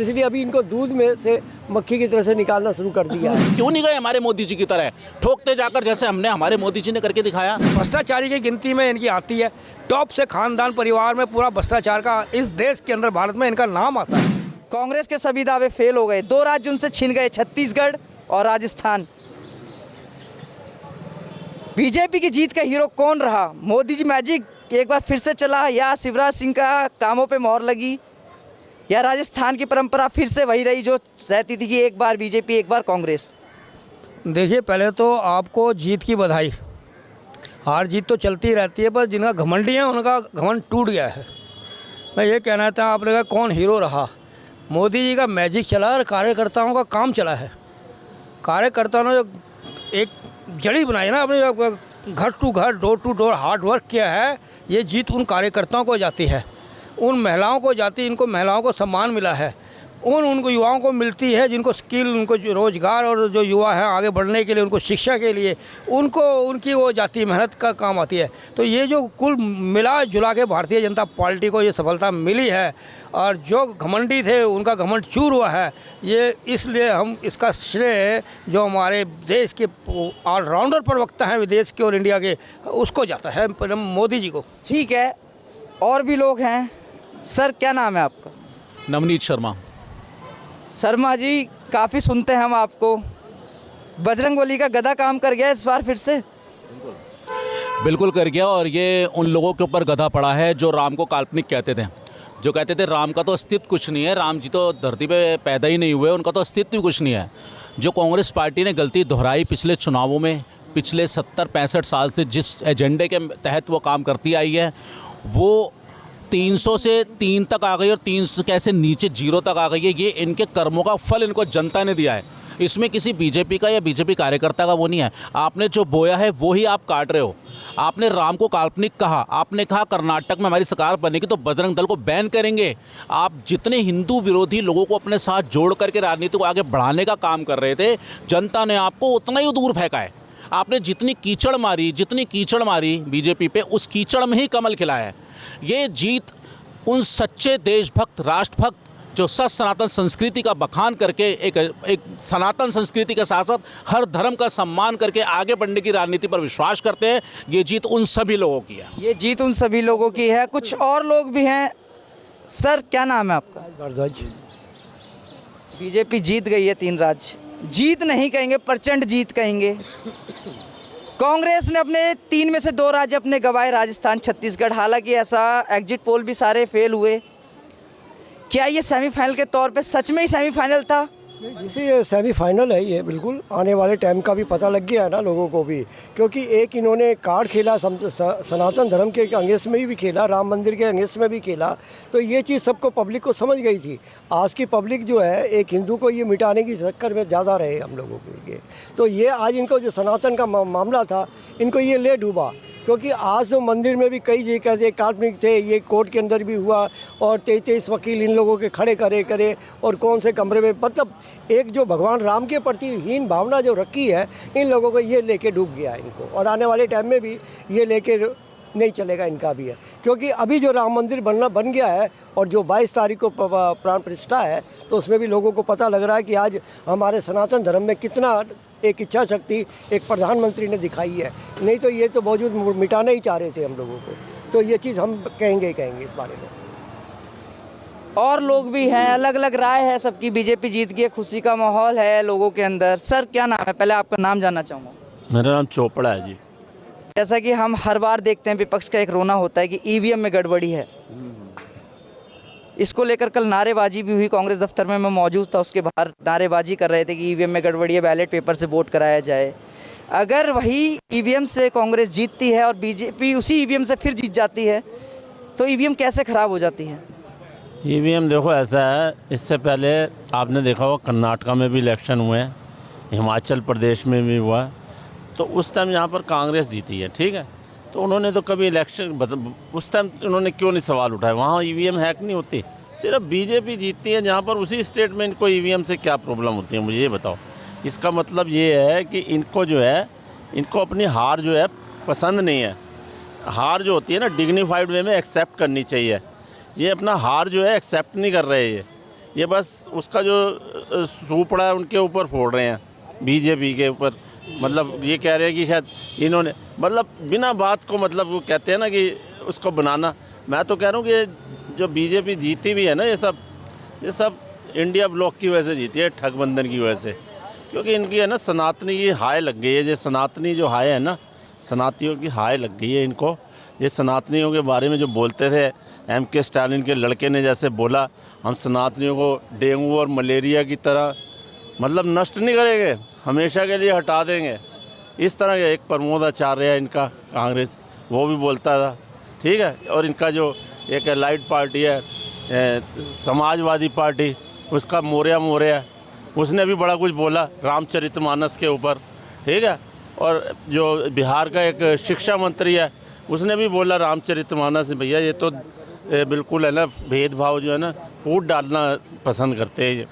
इसलिए अभी इनको दूध में से मक्खी की तरह से निकालना शुरू कर दिया है। क्यों नहीं गए हमारे मोदी जी की तरह ठोकते जाकर, जैसे हमने हमारे मोदी जी ने करके दिखाया। भ्रष्टाचारी की गिनती में इनकी आती है, टॉप से खानदान परिवार में पूरा भ्रष्टाचार का इस देश के अंदर भारत में इनका नाम आता है। कांग्रेस के सभी दावे फेल हो गए, 2 राज्य उनसे छिन गए, छत्तीसगढ़ और राजस्थान। बीजेपी की जीत का हीरो कौन रहा? मोदी जी मैजिक एक बार फिर से चला, या शिवराज सिंह का कामों पे मोहर लगी, या राजस्थान की परंपरा फिर से वही रही जो रहती थी कि एक बार बीजेपी एक बार कांग्रेस? देखिए, पहले तो आपको जीत की बधाई। हार जीत तो चलती रहती है, पर जिनका घमंडी है उनका घमंड टूट गया है। मैं ये कहना था, आपने कहा कौन हीरो रहा? मोदी जी का मैजिक चला और कार्यकर्ताओं का काम चला है। कार्यकर्ताओं ने जो एक जड़ी बनाई ना, अपने घर टू घर, door to door hard work किया है, ये जीत उन कार्यकर्ताओं को जाती है, उन महिलाओं को जाती है। इनको महिलाओं को सम्मान मिला है, उनको युवाओं को मिलती है जिनको स्किल, उनको जो रोज़गार, और जो युवा हैं आगे बढ़ने के लिए, उनको शिक्षा के लिए, उनको उनकी वो जाती मेहनत का काम आती है। तो ये जो कुल मिला जुला के भारतीय जनता पार्टी को ये सफलता मिली है, और जो घमंडी थे उनका घमंड चूर हुआ है। ये इसलिए हम इसका श्रेय जो हमारे देश के ऑलराउंडर प्रवक्ता हैं विदेश के और इंडिया के, उसको जाता है, मोदी जी को। ठीक है, और भी लोग हैं। सर, क्या नाम है आपका? नवनीत शर्मा। शर्मा जी, काफ़ी सुनते हैं हम आपको। बजरंगबली का गदा काम कर गया इस बार फिर से? बिल्कुल कर गया, और ये उन लोगों के ऊपर गधा पड़ा है जो राम को काल्पनिक कहते थे, जो कहते थे राम का तो अस्तित्व कुछ नहीं है, राम जी तो धरती पे पैदा ही नहीं हुए, उनका तो अस्तित्व भी कुछ नहीं है। जो कांग्रेस पार्टी ने गलती दोहराई पिछले चुनावों में, पिछले 70-65 साल से जिस एजेंडे के तहत वो काम करती आई है, वो 300 से 3 तक आ गई और 300 कैसे नीचे 0 तक आ गई है। ये इनके कर्मों का फल इनको जनता ने दिया है। इसमें किसी बीजेपी का या बीजेपी कार्यकर्ता का वो नहीं है। आपने जो बोया है वो ही आप काट रहे हो। आपने राम को काल्पनिक कहा, आपने कहा कर्नाटक में हमारी सरकार बनेगी तो बजरंग दल को बैन करेंगे। आप जितने हिंदू विरोधी लोगों को अपने साथ जोड़ करके राजनीति को आगे बढ़ाने का काम कर रहे थे, जनता ने आपको उतना ही दूर फेंका है। आपने जितनी कीचड़ मारी बीजेपी पे, उस कीचड़ में ही कमल खिला है। ये जीत उन सच्चे देशभक्त, राष्ट्रभक्त जो सनातन संस्कृति का बखान करके एक सनातन संस्कृति के साथ साथ हर धर्म का सम्मान करके आगे बढ़ने की राजनीति पर विश्वास करते हैं, ये जीत उन सभी लोगों की है। ये जीत उन सभी लोगों की है। कुछ और लोग भी हैं। सर, क्या नाम है आपका? भारद्वाज। बीजेपी जीत गई है 3 राज्य। जीत नहीं कहेंगे, प्रचंड जीत कहेंगे। कांग्रेस ने अपने 3 में से 2 राज्य अपने गंवाए, राजस्थान, छत्तीसगढ़। हालांकि ऐसा एग्जिट पोल भी सारे फेल हुए। क्या ये सेमीफाइनल के तौर पे सच में ही सेमीफाइनल था? जैसे ये सेमीफाइनल है, ये बिल्कुल आने वाले टाइम का भी पता लग गया है ना लोगों को भी, क्योंकि एक इन्होंने कार्ड खेला सनातन धर्म के अंगेंस्ट में भी खेला, राम मंदिर के अंगेंस्ट में भी खेला, तो ये चीज़ सबको पब्लिक को समझ गई थी। आज की पब्लिक जो है, एक हिंदू को ये मिटाने की चक्कर में ज़्यादा रहे हम लोगों के, तो ये आज इनको जो सनातन का मामला था, इनको ये ले डूबा। क्योंकि आज तो मंदिर में भी कई जगह काल्पनिक थे, ये कोर्ट के अंदर भी हुआ, और 23 वकील इन लोगों के खड़े करे और कौन से कमरे में, मतलब एक जो भगवान राम के प्रति हीन भावना जो रखी है इन लोगों को, ये लेके डूब गया इनको, और आने वाले टाइम में भी ये लेके नहीं चलेगा इनका भी है। क्योंकि अभी जो राम मंदिर बन गया है, और जो 22 तारीख को प्राण प्रतिष्ठा है, तो उसमें भी लोगों को पता लग रहा है कि आज हमारे सनातन धर्म में कितना एक इच्छा शक्ति एक प्रधानमंत्री ने दिखाई है। नहीं तो ये तो मौजूद मिटाना ही चाह रहे थे हम लोगों को। तो ये चीज़ हम कहेंगे इस बारे में। और लोग भी हैं, अलग अलग राय है सबकी। बीजेपी जीत गई, खुशी का माहौल है लोगों के अंदर। सर, क्या नाम है? पहले आपका नाम जानना चाहूँगा। मेरा नाम चोपड़ा है जी। जैसा कि हम हर बार देखते हैं, विपक्ष का एक रोना होता है कि ईवीएम में गड़बड़ी है। इसको लेकर कल नारेबाजी भी हुई। कांग्रेस दफ्तर में मैं मौजूद था, उसके बाहर नारेबाजी कर रहे थे कि ईवीएम में गड़बड़ी है, बैलेट पेपर से वोट कराया जाए। अगर वही ईवीएम से कांग्रेस जीतती है और बीजेपी उसी ईवीएम से फिर जीत जाती है, तो ईवीएम कैसे ख़राब हो जाती है? ईवीएम देखो ऐसा है, इससे पहले आपने देखा होगा कर्नाटका में भी इलेक्शन हुए हैं, हिमाचल प्रदेश में भी हुआ, तो उस टाइम यहाँ पर कांग्रेस जीती है, ठीक है। तो उन्होंने तो कभी इलेक्शन उस टाइम उन्होंने क्यों नहीं सवाल उठाया? वहाँ ईवीएम हैक नहीं होती, सिर्फ बीजेपी जीतती है जहाँ पर उसी स्टेट में इनको ईवीएम से क्या प्रॉब्लम होती है, मुझे ये बताओ। इसका मतलब ये है कि इनको जो है, इनको अपनी हार जो है पसंद नहीं है। हार जो होती है ना, डिग्निफाइड वे में एक्सेप्ट करनी चाहिए। ये अपना हार जो है एक्सेप्ट नहीं कर रहे। ये बस उसका जो सूपड़ा है उनके ऊपर फोड़ रहे हैं, बीजेपी के ऊपर। मतलब ये कह रहे हैं कि शायद इन्होंने मतलब बिना बात को मतलब वो कहते हैं ना कि उसको बनाना। मैं तो कह रहा हूँ कि जो बीजेपी जीती भी है ना, ये सब इंडिया ब्लॉक की वजह से जीती है, ठगबंधन की वजह से। क्योंकि इनकी है ना सनातनी की हाय लग गई है। ये सनातनी जो हाय है ना, सनातनियों की हाय लग गई है इनको। ये सनातनियों के बारे में जो बोलते थे, MK स्टालिन के लड़के ने जैसे बोला, हम सनातनियों को डेंगू और मलेरिया की तरह मतलब नष्ट नहीं करेंगे, हमेशा के लिए हटा देंगे। इस तरह का एक प्रमोद आचार्य है इनका, कांग्रेस, वो भी बोलता था, ठीक है। और इनका जो एक एलाइड पार्टी है समाजवादी पार्टी, उसका मौर्य उसने भी बड़ा कुछ बोला रामचरितमानस के ऊपर, ठीक है। और जो बिहार का एक शिक्षा मंत्री है, उसने भी बोला रामचरितमानस। भैया ये तो बिल्कुल है ना भेदभाव जो है ना फूट डालना पसंद करते हैं।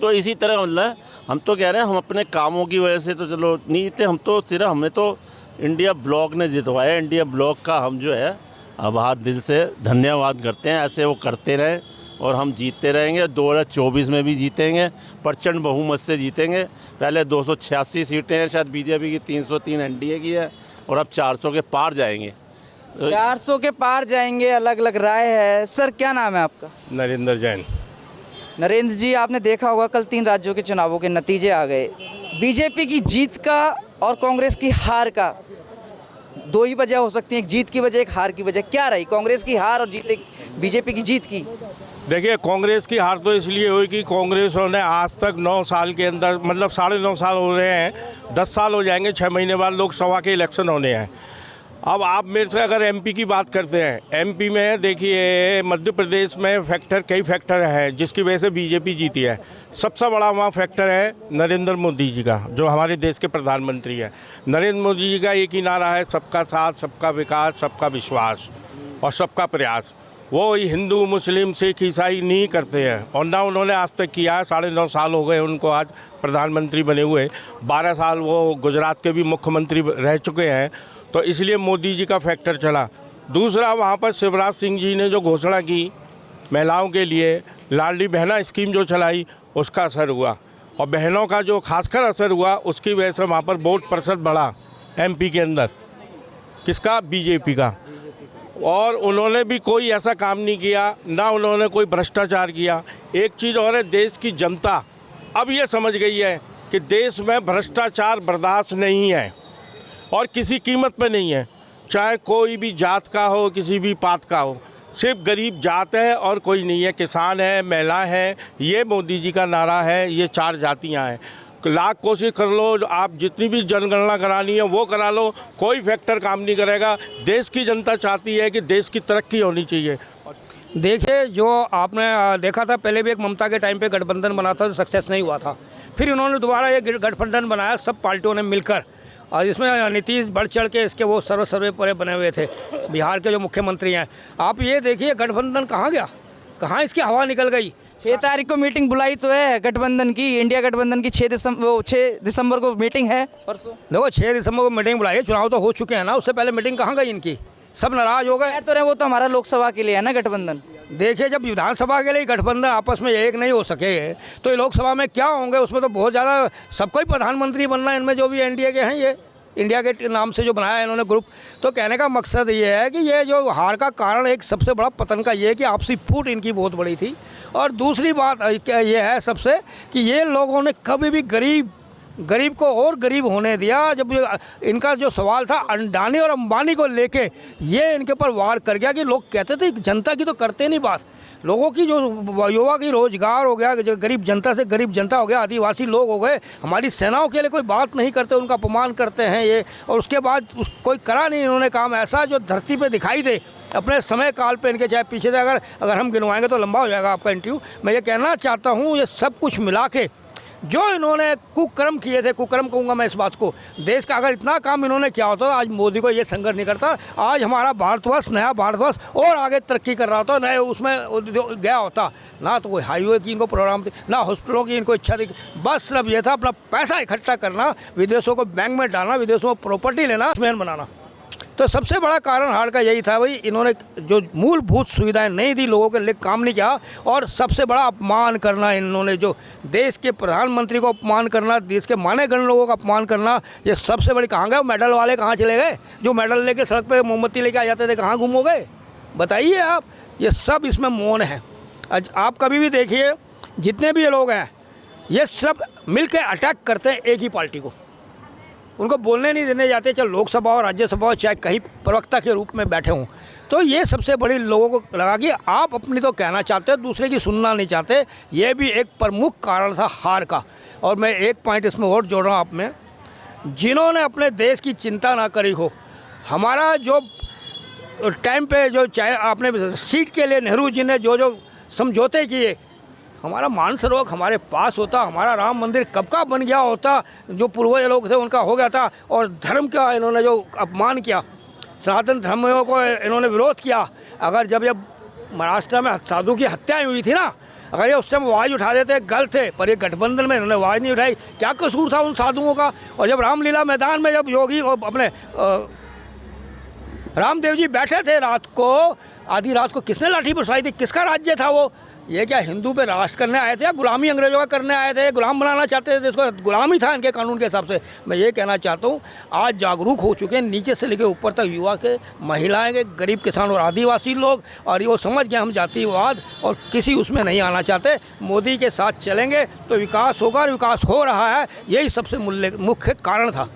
तो इसी तरह मतलब हम तो कह रहे हैं, हम अपने कामों की वजह से तो चलो नहीं जीते, हम तो सिर्फ हमें तो इंडिया ब्लॉक ने जितवाया। इंडिया ब्लॉक का हम जो है आभार दिल से धन्यवाद करते हैं। ऐसे वो करते रहें और हम जीतते रहेंगे। 2024 में भी जीतेंगे, प्रचंड बहुमत से जीतेंगे। पहले 286 सीटें हैं शायद बीजेपी की, 303 NDA की है, और अब 400 के पार जाएंगे। 400 के पार जाएंगे, अलग अलग राय है। सर क्या नाम है आपका? नरेंद्र जैन। नरेंद्र जी, आपने देखा होगा कल 3 राज्यों के चुनावों के नतीजे आ गए। बीजेपी की जीत का और कांग्रेस की हार का 2 ही वजह हो सकती है, एक जीत की वजह, एक हार की वजह। क्या रही कांग्रेस की हार और जीत बीजेपी की जीत की? देखिए, कांग्रेस की हार तो इसलिए हुई कि कांग्रेस ने आज तक 9 साल के अंदर मतलब 9.5 साल हो रहे हैं, 10 साल हो जाएंगे, 6 महीने बाद लोकसभा के इलेक्शन होने हैं। अब आप मेरे से अगर MP की बात करते हैं, MP में देखिए मध्य प्रदेश में कई फैक्टर हैं जिसकी वजह से बीजेपी जीती है। सबसे बड़ा वहाँ फैक्टर है नरेंद्र मोदी जी का, जो हमारे देश के प्रधानमंत्री हैं। नरेंद्र मोदी जी का एक ही नारा है, सबका साथ, सबका विकास, सबका विश्वास और सबका प्रयास। वो हिंदू, मुस्लिम, सिख, ईसाई नहीं करते हैं, और ना उन्होंने आज तक किया है। 9.5 साल हो गए उनको आज प्रधानमंत्री बने हुए। 12 साल वो गुजरात के भी मुख्यमंत्री रह चुके हैं। तो इसलिए मोदी जी का फैक्टर चला। दूसरा, वहाँ पर शिवराज सिंह जी ने जो घोषणा की महिलाओं के लिए, लाडली बहना स्कीम जो चलाई, उसका असर हुआ। और बहनों का जो खासकर असर हुआ, उसकी वजह से वहाँ पर वोट प्रतिशत बढ़ा MP के अंदर। किसका? बीजेपी का। और उन्होंने भी कोई ऐसा काम नहीं किया, ना उन्होंने कोई भ्रष्टाचार किया। एक चीज़ और है, देश की जनता अब ये समझ गई है कि देश में भ्रष्टाचार बर्दाश्त नहीं है और किसी कीमत पे नहीं है, चाहे कोई भी जात का हो, किसी भी पात का हो। सिर्फ गरीब जात है और कोई नहीं है, किसान है, महिला है। ये मोदी जी का नारा है, ये 4 जातियां हैं। लाख कोशिश कर लो, आप जितनी भी जनगणना करानी है वो करा लो, कोई फैक्टर काम नहीं करेगा। देश की जनता चाहती है कि देश की तरक्की होनी चाहिए। देखिए, जो आपने देखा था पहले भी एक ममता के टाइम पे गठबंधन बना था, सक्सेस नहीं हुआ था। फिर इन्होंने दोबारा ये गठबंधन बनाया सब पार्टियों ने मिलकर, और इसमें नीतीश बढ़ चढ़ के इसके वो सर्वे पर बने हुए थे, बिहार के जो मुख्यमंत्री हैं। आप ये देखिए गठबंधन कहाँ गया, कहाँ इसकी हवा निकल गई। 6 तारीख को मीटिंग बुलाई तो है गठबंधन की, इंडिया गठबंधन की 6 दिसंबर को मीटिंग है परसों। देखो 6 दिसंबर को मीटिंग बुलाई है, चुनाव तो हो चुके हैं ना, उससे पहले मीटिंग कहाँ गई इनकी? सब नाराज हो गए। तो रहे वो तो हमारा लोकसभा के लिए है ना गठबंधन। देखिए, जब विधानसभा के लिए गठबंधन आपस में एक नहीं हो सके तो ये लोकसभा में क्या होंगे? उसमें तो बहुत ज़्यादा सबको ही प्रधानमंत्री बनना है, इनमें जो भी NDA के हैं, ये इंडिया के नाम से जो बनाया है इन्होंने ग्रुप। तो कहने का मकसद ये है कि ये जो हार का कारण एक सबसे बड़ा पतन का ये है कि आपसी फूट इनकी बहुत बड़ी थी। और दूसरी बात ये है सबसे कि ये लोगों ने कभी भी गरीब को और गरीब होने दिया। जब इनका जो सवाल था अडानी और अंबानी को लेके, ये इनके ऊपर वार कर गया कि लोग कहते थे जनता की तो करते नहीं बात, लोगों की जो युवा की रोजगार हो गया, जो गरीब जनता से गरीब जनता हो गया, आदिवासी लोग हो गए, हमारी सेनाओं के लिए कोई बात नहीं करते, उनका अपमान करते हैं ये। और उसके बाद कोई करा नहीं इन्होंने काम ऐसा जो धरती पे दिखाई दे अपने समय काल पे इनके, चाहे पीछे से अगर हम गिनवाएंगे तो लंबा हो जाएगा आपका इंटरव्यू। मैं ये कहना चाहता हूँ, ये सब कुछ मिला के जो इन्होंने कुकर्म किए थे, कुकर्म कहूँगा मैं इस बात को, देश का अगर इतना काम इन्होंने किया होता तो आज मोदी को ये संघर्ष नहीं करता। आज हमारा भारतवर्ष, नया भारतवर्ष और आगे तरक्की कर रहा होता, नए उसमें गया होता। ना तो कोई हाईवे की इनको प्रोग्राम थी, ना हॉस्पिटलों की इनको इच्छा थी, बस सिर्फ ये था अपना पैसा इकट्ठा करना, विदेशों को बैंक में डालना, विदेशों में प्रॉपर्टी लेना, मैन बनाना। तो सबसे बड़ा कारण हार का यही था भाई, इन्होंने जो मूलभूत सुविधाएं नहीं दी, लोगों के लिए काम नहीं किया, और सबसे बड़ा अपमान करना इन्होंने, जो देश के प्रधानमंत्री को अपमान करना, देश के माने गण लोगों का अपमान करना, ये सबसे बड़ी। कहाँ गए मेडल वाले, कहाँ चले गए? जो मेडल लेके सड़क पे मोमबत्ती लेके आ जाते थे, कहाँ गुम हो गए? बताइए आप। ये सब इसमें मौन है। आज आप कभी भी देखिए, जितने भी ये लोग हैं, ये सब मिल के अटैक करते हैं एक ही पार्टी को, उनको बोलने नहीं देने जाते, चाहे लोकसभा और राज्यसभा हो, चाहे कहीं प्रवक्ता के रूप में बैठे हों। तो ये सबसे बड़ी लोगों को लगा कि आप अपनी तो कहना चाहते हो, दूसरे की सुनना नहीं चाहते। ये भी एक प्रमुख कारण था हार का। और मैं एक पॉइंट इसमें और जोड़ रहा हूँ आप में, जिन्होंने अपने देश की चिंता ना करी हो, हमारा जो टाइम पे जो चाहे आपने सीट के लिए नेहरू जी ने जो जो समझौते किए, हमारा मानसरोवर हमारे पास होता, हमारा राम मंदिर कब का बन गया होता, जो पूर्वज लोग थे उनका हो गया था। और धर्म का इन्होंने जो अपमान किया, सनातन धर्मियों को इन्होंने विरोध किया। अगर जब महाराष्ट्र में साधु की हत्याएं हुई थी ना, अगर ये उस टाइम आवाज़ उठा देते, गलत थे, पर ये गठबंधन में इन्होंने आवाज़ नहीं उठाई। क्या कसूर था उन साधुओं का? और जब रामलीला मैदान में जब योगी और अपने रामदेव जी बैठे थे रात को, आधी रात को, किसने लाठी बरसाई थी? किसका राज्य था वो? ये क्या हिंदू पे राज करने आए थे या गुलामी अंग्रेजों का करने आए थे? गुलाम बनाना चाहते थे इसको, गुलामी था इनके कानून के हिसाब से। मैं ये कहना चाहता हूँ, आज जागरूक हो चुके हैं नीचे से लेकर ऊपर तक, युवा के, महिलाएं के, गरीब किसान और आदिवासी लोग, और ये समझ गए हम जातिवाद और किसी उसमें नहीं आना चाहते। मोदी के साथ चलेंगे तो विकास होगा, और विकास हो रहा है। यही सबसे मुख्य कारण था।